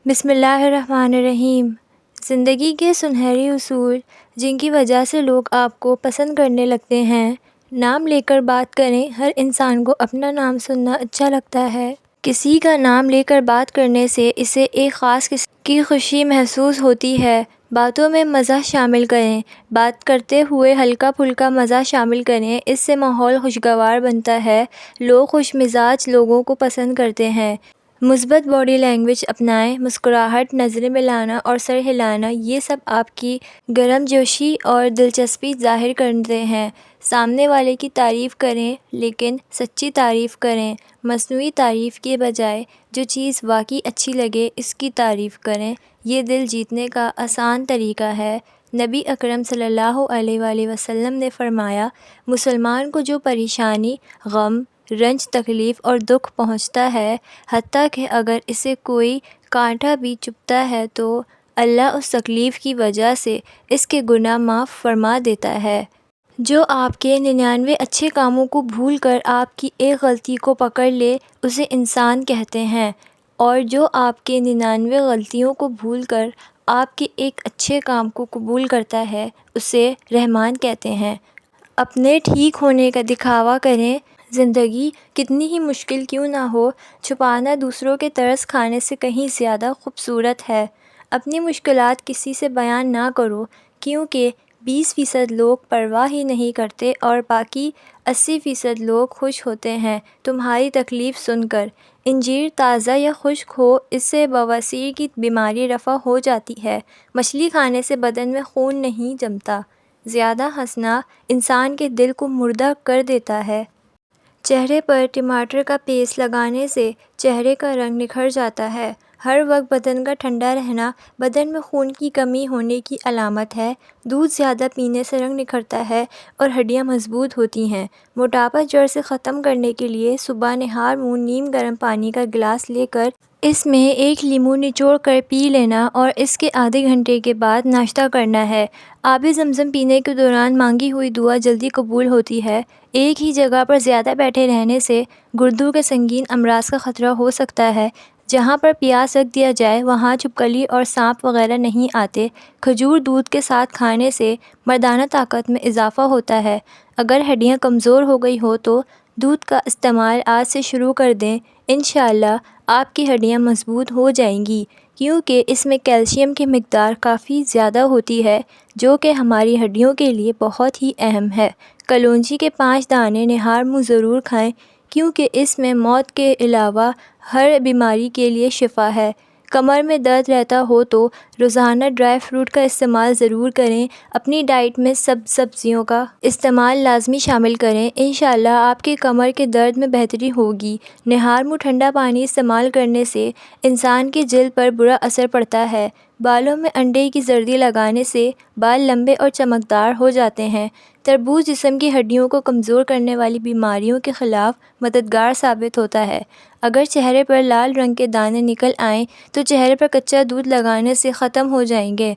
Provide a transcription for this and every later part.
بسم اللہ الرحمن الرحیم۔ زندگی کے سنہری اصول جن کی وجہ سے لوگ آپ کو پسند کرنے لگتے ہیں۔ نام لے کر بات کریں۔ ہر انسان کو اپنا نام سننا اچھا لگتا ہے۔ کسی کا نام لے کر بات کرنے سے اسے ایک خاص قسم کی خوشی محسوس ہوتی ہے۔ باتوں میں مزاح شامل کریں۔ بات کرتے ہوئے ہلکا پھلکا مزاح شامل کریں، اس سے ماحول خوشگوار بنتا ہے۔ لوگ خوش مزاج لوگوں کو پسند کرتے ہیں۔ مثبت باڈی لینگویج اپنائیں۔ مسکراہٹ، نظریں ملانا اور سر ہلانا، یہ سب آپ کی گرم جوشی اور دلچسپی ظاہر کرتے ہیں۔ سامنے والے کی تعریف کریں لیکن سچی تعریف کریں۔ مصنوعی تعریف کے بجائے جو چیز واقعی اچھی لگے اس کی تعریف کریں۔ یہ دل جیتنے کا آسان طریقہ ہے۔ نبی اکرم صلی اللہ علیہ وآلہ وسلم نے فرمایا، مسلمان کو جو پریشانی، غم، رنج، تکلیف اور دکھ پہنچتا ہے، حتیٰ کہ اگر اسے کوئی کانٹا بھی چبھتا ہے تو اللہ اس تکلیف کی وجہ سے اس کے گناہ معاف فرما دیتا ہے۔ جو آپ کے 99 اچھے کاموں کو بھول کر آپ کی ایک غلطی کو پکڑ لے اسے انسان کہتے ہیں، اور جو آپ کے 99 غلطیوں کو بھول کر آپ کے ایک اچھے کام کو قبول کرتا ہے اسے رحمان کہتے ہیں۔ اپنے ٹھیک ہونے کا دکھاوا کریں۔ زندگی کتنی ہی مشکل کیوں نہ ہو، چھپانا دوسروں کے ترس کھانے سے کہیں زیادہ خوبصورت ہے۔ اپنی مشکلات کسی سے بیان نہ کرو، کیونکہ 20% لوگ پرواہ ہی نہیں کرتے اور باقی 80% لوگ خوش ہوتے ہیں تمہاری تکلیف سن کر۔ انجیر تازہ یا خشک ہو، اس سے بواسیر کی بیماری رفع ہو جاتی ہے۔ مچھلی کھانے سے بدن میں خون نہیں جمتا۔ زیادہ ہنسنا انسان کے دل کو مردہ کر دیتا ہے۔ چہرے پر ٹماٹر کا پیسٹ لگانے سے چہرے کا رنگ نکھر جاتا ہے۔ ہر وقت بدن کا ٹھنڈا رہنا بدن میں خون کی کمی ہونے کی علامت ہے۔ دودھ زیادہ پینے سے رنگ نکھرتا ہے اور ہڈیاں مضبوط ہوتی ہیں۔ موٹاپا جڑ سے ختم کرنے کے لیے صبح نہار منہ نیم گرم پانی کا گلاس لے کر اس میں ایک لیموں نچوڑ کر پی لینا اور اس کے آدھے گھنٹے کے بعد ناشتہ کرنا ہے۔ آب زمزم پینے کے دوران مانگی ہوئی دعا جلدی قبول ہوتی ہے۔ ایک ہی جگہ پر زیادہ بیٹھے رہنے سے گردوں کے سنگین امراض کا خطرہ ہو سکتا ہے۔ جہاں پر پیاز رکھ دیا جائے وہاں چھپکلی اور سانپ وغیرہ نہیں آتے۔ کھجور دودھ کے ساتھ کھانے سے مردانہ طاقت میں اضافہ ہوتا ہے۔ اگر ہڈیاں کمزور ہو گئی ہوں تو دودھ کا استعمال آج سے شروع کر دیں، انشاءاللہ آپ کی ہڈیاں مضبوط ہو جائیں گی، کیونکہ اس میں کیلشیم کی مقدار کافی زیادہ ہوتی ہے جو کہ ہماری ہڈیوں کے لیے بہت ہی اہم ہے۔ کلونجی کے 5 دانے نہار منہ ضرور کھائیں، کیونکہ اس میں موت کے علاوہ ہر بیماری کے لیے شفا ہے۔ کمر میں درد رہتا ہو تو روزانہ ڈرائی فروٹ کا استعمال ضرور کریں۔ اپنی ڈائٹ میں سبزیوں کا استعمال لازمی شامل کریں، انشاءاللہ آپ کے کمر کے درد میں بہتری ہوگی۔ نہار منہ ٹھنڈا پانی استعمال کرنے سے انسان کی جلد پر برا اثر پڑتا ہے۔ بالوں میں انڈے کی زردی لگانے سے بال لمبے اور چمکدار ہو جاتے ہیں۔ تربوز جسم کی ہڈیوں کو کمزور کرنے والی بیماریوں کے خلاف مددگار ثابت ہوتا ہے۔ اگر چہرے پر لال رنگ کے دانے نکل آئیں تو چہرے پر کچا دودھ لگانے سے ختم ہو جائیں گے۔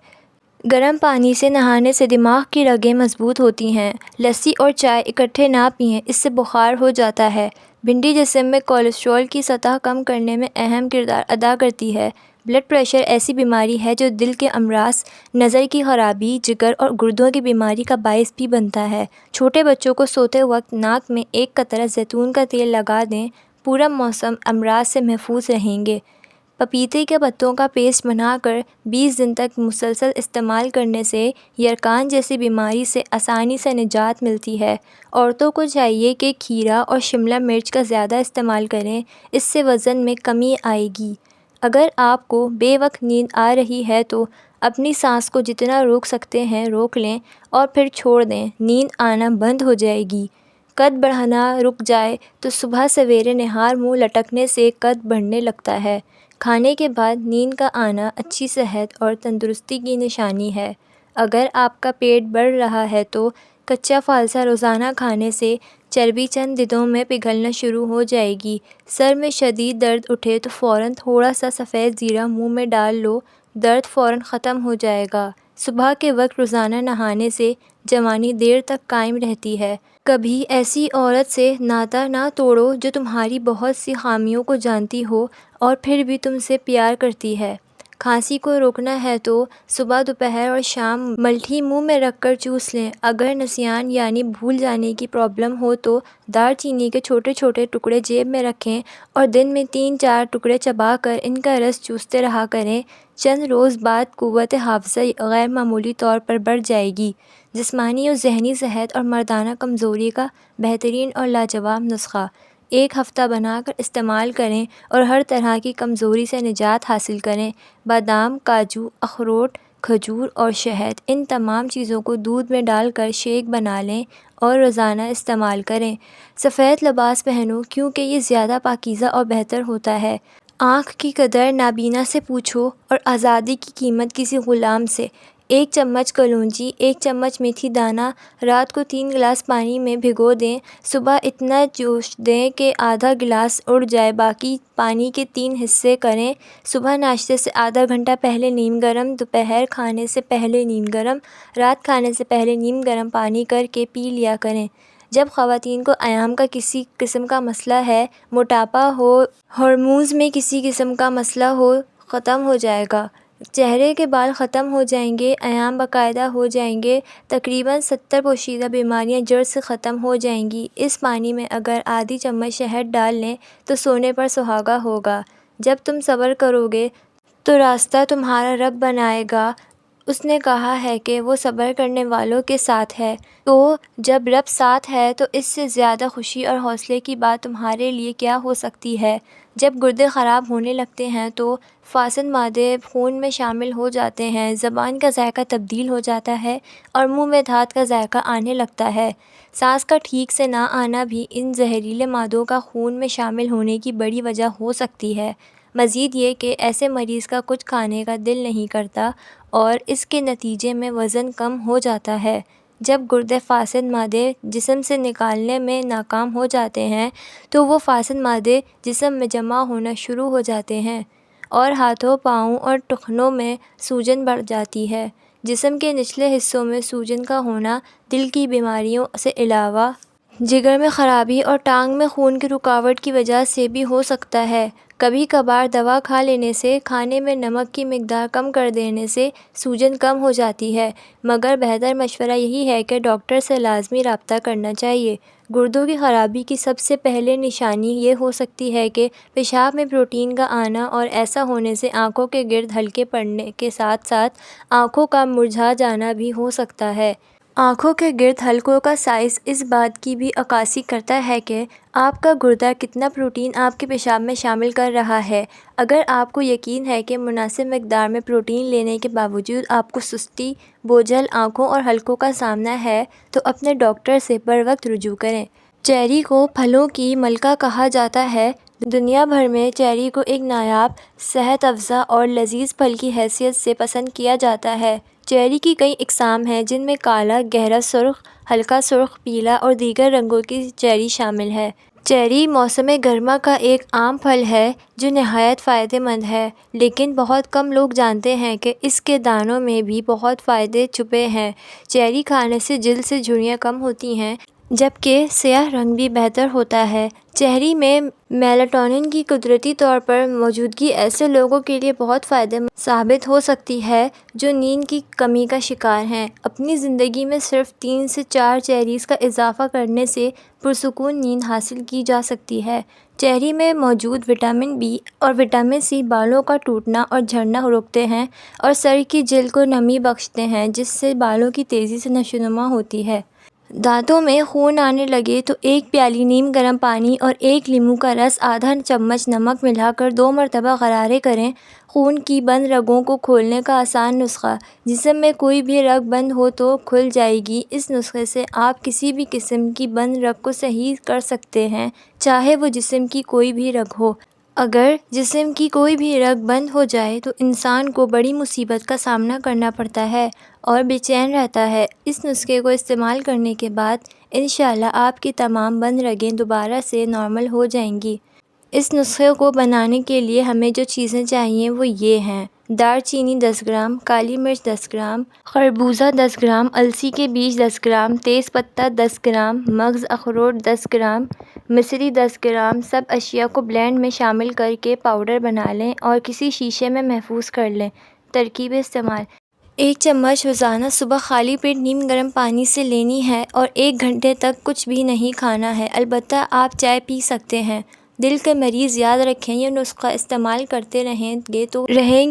گرم پانی سے نہانے سے دماغ کی رگیں مضبوط ہوتی ہیں۔ لسی اور چائے اکٹھے نہ پئیں، اس سے بخار ہو جاتا ہے۔ بھنڈی جسم میں کولیسٹرول کی سطح کم کرنے میں اہم کردار ادا کرتی ہے۔ بلڈ پریشر ایسی بیماری ہے جو دل کے امراض، نظر کی خرابی، جگر اور گردوں کی بیماری کا باعث بھی بنتا ہے۔ چھوٹے بچوں کو سوتے وقت ناک میں ایک قطرہ زیتون کا تیل لگا دیں، پورا موسم امراض سے محفوظ رہیں گے۔ پپیتے کے پتوں کا پیسٹ بنا کر 20 دن تک مسلسل استعمال کرنے سے یرقان جیسی بیماری سے آسانی سے نجات ملتی ہے۔ عورتوں کو چاہیے کہ کھیرا اور شملہ مرچ کا زیادہ استعمال کریں، اس سے وزن میں کمی آئے گی۔ اگر آپ کو بے وقت نیند آ رہی ہے تو اپنی سانس کو جتنا روک سکتے ہیں روک لیں اور پھر چھوڑ دیں، نیند آنا بند ہو جائے گی۔ قد بڑھنا رک جائے تو صبح سویرے نہار منہ لٹکنے سے قد بڑھنے لگتا ہے۔ کھانے کے بعد نیند کا آنا اچھی صحت اور تندرستی کی نشانی ہے۔ اگر آپ کا پیٹ بڑھ رہا ہے تو کچا فالسا روزانہ کھانے سے چربی چند دنوں میں پگھلنا شروع ہو جائے گی۔ سر میں شدید درد اٹھے تو فوراً تھوڑا سا سفید زیرہ منہ میں ڈال لو، درد فوراً ختم ہو جائے گا۔ صبح کے وقت روزانہ نہانے سے جوانی دیر تک قائم رہتی ہے۔ کبھی ایسی عورت سے ناطہ نہ توڑو جو تمہاری بہت سی خامیوں کو جانتی ہو اور پھر بھی تم سے پیار کرتی ہے۔ کھانسی کو روکنا ہے تو صبح، دوپہر اور شام ملٹھی منہ میں رکھ کر چوس لیں۔ اگر نسیان یعنی بھول جانے کی پرابلم ہو تو دار چینی کے چھوٹے چھوٹے ٹکڑے جیب میں رکھیں اور دن میں 3-4 ٹکڑے چبا کر ان کا رس چوستے رہا کریں۔ چند روز بعد قوت حافظہ غیر معمولی طور پر بڑھ جائے گی۔ جسمانی اور ذہنی صحت اور مردانہ کمزوری کا بہترین اور لاجواب نسخہ۔ ایک ہفتہ بنا کر استعمال کریں اور ہر طرح کی کمزوری سے نجات حاصل کریں۔ بادام، کاجو، اخروٹ، کھجور اور شہد، ان تمام چیزوں کو دودھ میں ڈال کر شیک بنا لیں اور روزانہ استعمال کریں۔ سفید لباس پہنو کیونکہ یہ زیادہ پاکیزہ اور بہتر ہوتا ہے۔ آنکھ کی قدر نابینا سے پوچھو اور آزادی کی قیمت کسی غلام سے۔ 1 چمچ کلونجی، 1 چمچ میتھی دانہ رات کو 3 گلاس پانی میں بھگو دیں۔ صبح اتنا جوش دیں کہ آدھا گلاس اڑ جائے، باقی پانی کے 3 حصے کریں۔ صبح ناشتے سے آدھا گھنٹہ پہلے نیم گرم، دوپہر کھانے سے پہلے نیم گرم، رات کھانے سے پہلے نیم گرم پانی کر کے پی لیا کریں۔ جب خواتین کو ایام کا کسی قسم کا مسئلہ ہے، موٹاپا ہو، ہارمونز میں کسی قسم کا مسئلہ ہو، ختم ہو جائے گا۔ چہرے کے بال ختم ہو جائیں گے، ایام باقاعدہ ہو جائیں گے، تقریباً 70 پوشیدہ بیماریاں جڑ سے ختم ہو جائیں گی۔ اس پانی میں اگر آدھی چمچ شہد ڈال لیں تو سونے پر سہاگا ہوگا۔ جب تم صبر کرو گے تو راستہ تمہارا رب بنائے گا۔ اس نے کہا ہے کہ وہ صبر کرنے والوں کے ساتھ ہے۔ تو جب رب ساتھ ہے تو اس سے زیادہ خوشی اور حوصلے کی بات تمہارے لیے کیا ہو سکتی ہے؟ جب گردے خراب ہونے لگتے ہیں تو فاسد مادے خون میں شامل ہو جاتے ہیں، زبان کا ذائقہ تبدیل ہو جاتا ہے اور منہ میں دھات کا ذائقہ آنے لگتا ہے۔ سانس کا ٹھیک سے نہ آنا بھی ان زہریلے مادوں کا خون میں شامل ہونے کی بڑی وجہ ہو سکتی ہے۔ مزید یہ کہ ایسے مریض کا کچھ کھانے کا دل نہیں کرتا اور اس کے نتیجے میں وزن کم ہو جاتا ہے۔ جب گردے فاسد مادے جسم سے نکالنے میں ناکام ہو جاتے ہیں تو وہ فاسد مادے جسم میں جمع ہونا شروع ہو جاتے ہیں اور ہاتھوں، پاؤں اور ٹخنوں میں سوجن بڑھ جاتی ہے۔ جسم کے نچلے حصوں میں سوجن کا ہونا دل کی بیماریوں سے علاوہ جگر میں خرابی اور ٹانگ میں خون کی رکاوٹ کی وجہ سے بھی ہو سکتا ہے۔ کبھی کبھار دوا کھا لینے سے، کھانے میں نمک کی مقدار کم کر دینے سے سوجن کم ہو جاتی ہے، مگر بہتر مشورہ یہی ہے کہ ڈاکٹر سے لازمی رابطہ کرنا چاہیے۔ گردوں کی خرابی کی سب سے پہلے نشانی یہ ہو سکتی ہے کہ پیشاب میں پروٹین کا آنا، اور ایسا ہونے سے آنکھوں کے گرد ہلکے پڑنے کے ساتھ ساتھ آنکھوں کا مرجھا جانا بھی ہو سکتا ہے۔ آنکھوں کے گرد حلقوں کا سائز اس بات کی بھی عکاسی کرتا ہے کہ آپ کا گردہ کتنا پروٹین آپ کے پیشاب میں شامل کر رہا ہے۔ اگر آپ کو یقین ہے کہ مناسب مقدار میں پروٹین لینے کے باوجود آپ کو سستی، بوجھل آنکھوں اور حلقوں کا سامنا ہے تو اپنے ڈاکٹر سے بروقت رجوع کریں۔ چیری کو پھلوں کی ملکہ کہا جاتا ہے۔ دنیا بھر میں چیری کو ایک نایاب، صحت افزا اور لذیذ پھل کی حیثیت سے پسند کیا جاتا ہے۔ چیری کی کئی اقسام ہیں جن میں کالا، گہرا سرخ، ہلکا سرخ، پیلا اور دیگر رنگوں کی چیری شامل ہے۔ چیری موسم گرما کا ایک عام پھل ہے جو نہایت فائدہ مند ہے، لیکن بہت کم لوگ جانتے ہیں کہ اس کے دانوں میں بھی بہت فائدے چھپے ہیں۔ چیری کھانے سے جلد سے جھریاں کم ہوتی ہیں، جبکہ سیاہ رنگ بھی بہتر ہوتا ہے۔ چیری میں میلاٹونن کی قدرتی طور پر موجودگی ایسے لوگوں کے لیے بہت فائدہ مند ثابت ہو سکتی ہے جو نیند کی کمی کا شکار ہیں۔ اپنی زندگی میں صرف 3 سے 4 چیریز کا اضافہ کرنے سے پرسکون نیند حاصل کی جا سکتی ہے۔ چیری میں موجود وٹامن بی اور وٹامن سی بالوں کا ٹوٹنا اور جھڑنا روکتے ہیں اور سر کی جلد کو نمی بخشتے ہیں، جس سے بالوں کی تیزی سے نشوونما ہوتی ہے۔ دانتوں میں خون آنے لگے تو 1 پیالی نیم گرم پانی اور 1 لیموں کا رس، آدھا چمچ نمک ملا کر 2 مرتبہ غرارے کریں۔ خون کی بند رگوں کو کھولنے کا آسان نسخہ۔ جسم میں کوئی بھی رگ بند ہو تو کھل جائے گی۔ اس نسخے سے آپ کسی بھی قسم کی بند رگ کو صحیح کر سکتے ہیں، چاہے وہ جسم کی کوئی بھی رگ ہو۔ اگر جسم کی کوئی بھی رگ بند ہو جائے تو انسان کو بڑی مصیبت کا سامنا کرنا پڑتا ہے اور بے چین رہتا ہے۔ اس نسخے کو استعمال کرنے کے بعد انشاءاللہ آپ کی تمام بند رگیں دوبارہ سے نارمل ہو جائیں گی۔ اس نسخے کو بنانے کے لیے ہمیں جو چیزیں چاہیے وہ یہ ہیں: دار چینی 10 گرام، کالی مرچ 10 گرام، خربوزہ 10 گرام، السی کے بیج 10 گرام، تیز پتہ 10 گرام، مغز اخروٹ 10 گرام، مصری 10 گرام۔ سب اشیاء کو بلینڈ میں شامل کر کے پاؤڈر بنا لیں اور کسی شیشے میں محفوظ کر لیں۔ ترکیب استعمال: 1 چمچ روزانہ صبح خالی پیٹ نیم گرم پانی سے لینی ہے اور 1 گھنٹے تک کچھ بھی نہیں کھانا ہے، البتہ آپ چائے پی سکتے ہیں۔ دل کے مریض یاد رکھیں، یہ نسخہ استعمال کرتے رہیں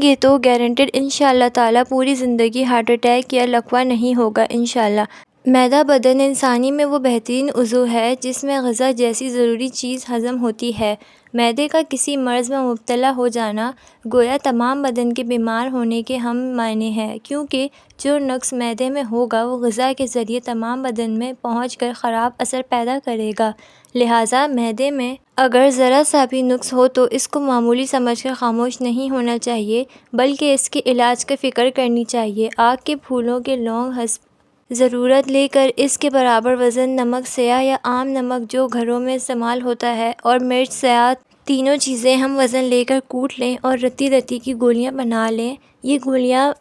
گے تو گارنٹیڈ انشاءاللہ تعالیٰ پوری زندگی ہارٹ اٹیک یا لقوہ نہیں ہوگا انشاءاللہ۔ معدہ بدن انسانی میں وہ بہترین عضو ہے جس میں غذا جیسی ضروری چیز ہضم ہوتی ہے۔ معدے کا کسی مرض میں مبتلا ہو جانا گویا تمام بدن کے بیمار ہونے کے ہم معنی ہے، کیونکہ جو نقص معدے میں ہوگا وہ غذا کے ذریعے تمام بدن میں پہنچ کر خراب اثر پیدا کرے گا۔ لہٰذا معدے میں اگر ذرا سا بھی نقص ہو تو اس کو معمولی سمجھ کر خاموش نہیں ہونا چاہیے، بلکہ اس کے علاج کی فکر کرنی چاہیے۔ آگ کے پھولوں کے لونگ حسب ضرورت لے کر اس کے برابر وزن نمک سیاہ یا عام نمک جو گھروں میں استعمال ہوتا ہے اور مرچ سیاہ، تینوں چیزیں ہم وزن لے کر کوٹ لیں اور رتی رتی کی گولیاں بنا لیں۔ یہ گولیاں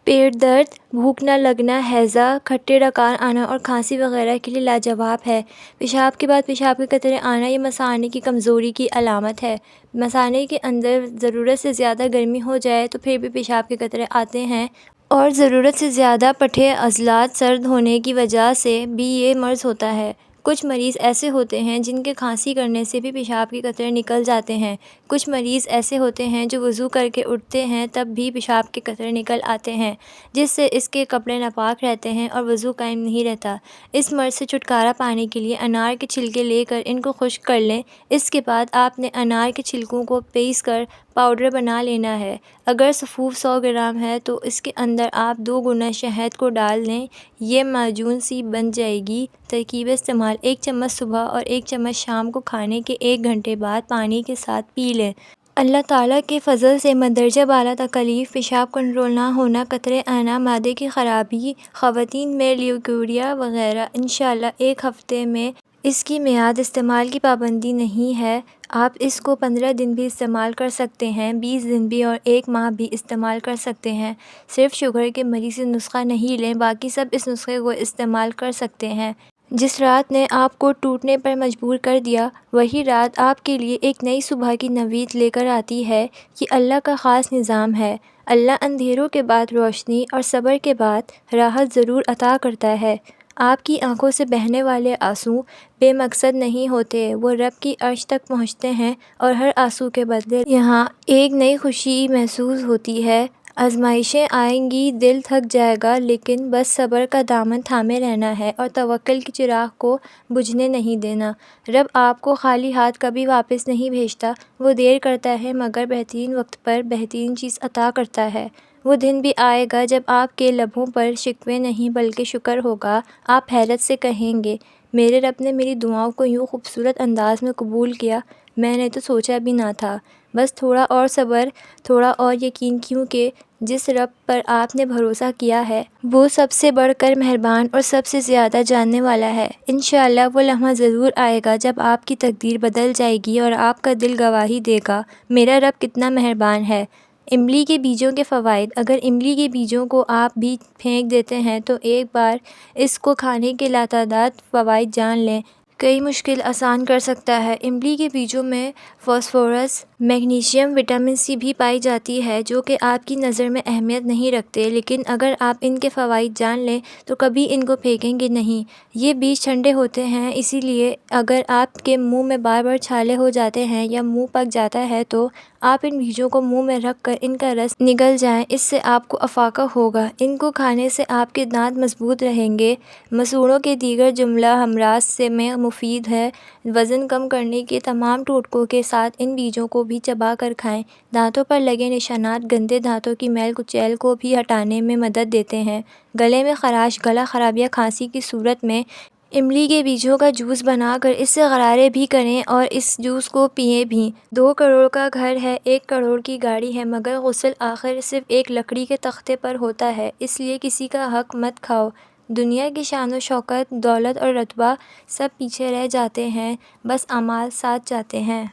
پیٹ درد، بھوک نہ لگنا، ہیضہ، کھٹے ڈکار آنا اور کھانسی وغیرہ کے لیے لاجواب ہے۔ پیشاب کے بعد پیشاب کے قطرے آنا یہ مثانے کی کمزوری کی علامت ہے۔ مثانے کے اندر ضرورت سے زیادہ گرمی ہو جائے تو پھر بھی پیشاب کے قطرے آتے ہیں، اور ضرورت سے زیادہ پٹھے عضلات سرد ہونے کی وجہ سے بھی یہ مرض ہوتا ہے۔ کچھ مریض ایسے ہوتے ہیں جن کے کھانسی کرنے سے بھی پیشاب کے قطرے نکل جاتے ہیں۔ کچھ مریض ایسے ہوتے ہیں جو وضو کر کے اٹھتے ہیں تب بھی پیشاب کے قطرے نکل آتے ہیں، جس سے اس کے کپڑے ناپاک رہتے ہیں اور وضو قائم نہیں رہتا۔ اس مرض سے چھٹکارا پانے کے لیے انار کے چھلکے لے کر ان کو خشک کر لیں۔ اس کے بعد آپ نے انار کے چھلکوں کو پیس کر پاؤڈر بنا لینا ہے۔ اگر سفوف 100 گرام ہے تو اس کے اندر آپ 2 گنا شہد کو ڈال دیں، یہ معجون سی بن جائے گی۔ ترکیب استعمال: 1 چمچ صبح اور 1 چمچ شام کو کھانے کے 1 گھنٹے بعد پانی کے ساتھ پی لیں۔ اللہ تعالیٰ کے فضل سے مندرجہ بالا تکالیف، پیشاب کنٹرول نہ ہونا، قطرے آنا، معدے کی خرابی، خواتین میں لیوکوریا وغیرہ انشاءاللہ 1 ہفتے میں اس کی میعاد استعمال کی پابندی نہیں ہے۔ آپ اس کو 15 دن بھی استعمال کر سکتے ہیں، 20 دن بھی اور 1 ماہ بھی استعمال کر سکتے ہیں۔ صرف شوگر کے مریض یہ نسخہ نہیں لیں، باقی سب اس نسخے کو استعمال کر سکتے ہیں۔ جس رات نے آپ کو ٹوٹنے پر مجبور کر دیا، وہی رات آپ کے لیے ایک نئی صبح کی نوید لے کر آتی ہے۔ یہ اللہ کا خاص نظام ہے۔ اللہ اندھیروں کے بعد روشنی اور صبر کے بعد راحت ضرور عطا کرتا ہے۔ آپ کی آنکھوں سے بہنے والے آنسو بے مقصد نہیں ہوتے، وہ رب کی عرش تک پہنچتے ہیں، اور ہر آنسو کے بدلے یہاں ایک نئی خوشی محسوس ہوتی ہے۔ آزمائشیں آئیں گی، دل تھک جائے گا، لیکن بس صبر کا دامن تھامے رہنا ہے اور توکل کے چراغ کو بجھنے نہیں دینا۔ رب آپ کو خالی ہاتھ کبھی واپس نہیں بھیجتا، وہ دیر کرتا ہے مگر بہترین وقت پر بہترین چیز عطا کرتا ہے۔ وہ دن بھی آئے گا جب آپ کے لبوں پر شکوے نہیں بلکہ شکر ہوگا۔ آپ حیرت سے کہیں گے، میرے رب نے میری دعاؤں کو یوں خوبصورت انداز میں قبول کیا، میں نے تو سوچا بھی نہ تھا۔ بس تھوڑا اور صبر، تھوڑا اور یقین، کیونکہ جس رب پر آپ نے بھروسہ کیا ہے وہ سب سے بڑھ کر مہربان اور سب سے زیادہ جاننے والا ہے۔ انشاءاللہ وہ لمحہ ضرور آئے گا جب آپ کی تقدیر بدل جائے گی اور آپ کا دل گواہی دے گا، میرا رب کتنا مہربان ہے۔ املی کے بیجوں کے فوائد: اگر املی کے بیجوں کو آپ بھی پھینک دیتے ہیں تو ایک بار اس کو کھانے کے لاتعداد فوائد جان لیں۔ کئی مشکل آسان کر سکتا ہے۔ املی کے بیجوں میں فاسفورس، میگنیشیم، وٹامن سی بھی پائی جاتی ہے جو کہ آپ کی نظر میں اہمیت نہیں رکھتے، لیکن اگر آپ ان کے فوائد جان لیں تو کبھی ان کو پھینکیں گے نہیں۔ یہ بیج ٹھنڈے ہوتے ہیں، اسی لیے اگر آپ کے منہ میں بار بار چھالے ہو جاتے ہیں یا منہ پک جاتا ہے تو آپ ان بیجوں کو منہ میں رکھ کر ان کا رس نگل جائیں، اس سے آپ کو افاقہ ہوگا۔ ان کو کھانے سے آپ کے دانت مضبوط رہیں گے۔ مسوڑوں کے دیگر جملہ امراض سے میں مفید ہے۔ وزن کم کرنے کے تمام ٹوٹکوں کے ساتھ ان بیجوں کو بھی چبا کر کھائیں۔ دانتوں پر لگے نشانات گندے دانتوں کی میل کچیل کو بھی ہٹانے میں مدد دیتے ہیں۔ گلے میں خراش، گلا خراب یا کھانسی کی صورت میں املی کے بیجوں کا جوس بنا کر اس سے غرارے بھی کریں اور اس جوس کو پئیں بھی۔ 2 کروڑ کا گھر ہے، 1 کروڑ کی گاڑی ہے، مگر غسل آخر صرف ایک لکڑی کے تختے پر ہوتا ہے، اس لیے کسی کا حق مت کھاؤ۔ دنیا کی شان و شوکت، دولت اور رتبہ سب پیچھے رہ جاتے ہیں، بس اعمال ساتھ جاتے ہیں۔